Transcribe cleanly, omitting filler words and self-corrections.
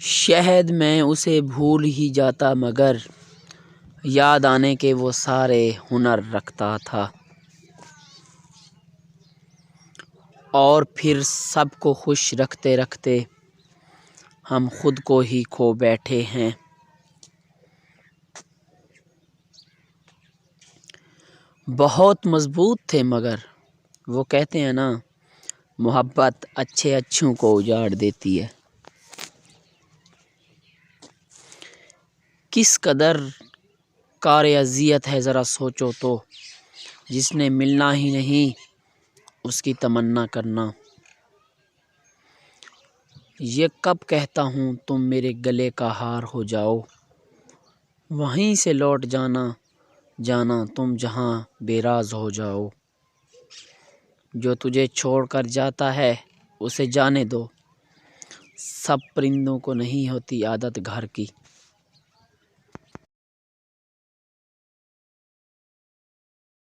شاید میں اسے بھول ہی جاتا مگر یاد آنے کے وہ سارے ہنر رکھتا تھا، اور پھر سب کو خوش رکھتے رکھتے ہم خود کو ہی کھو بیٹھے ہیں۔ بہت مضبوط تھے مگر وہ کہتے ہیں نا، محبت اچھے اچھوں کو اجاڑ دیتی ہے۔ کس قدر کار اذیت ہے ذرا سوچو تو، جس نے ملنا ہی نہیں اس کی تمنا کرنا۔ یہ کب کہتا ہوں تم میرے گلے کا ہار ہو جاؤ، وہیں سے لوٹ جانا جانا تم جہاں بے راز ہو جاؤ۔ جو تجھے چھوڑ کر جاتا ہے اسے جانے دو، سب پرندوں کو نہیں ہوتی عادت گھر کی۔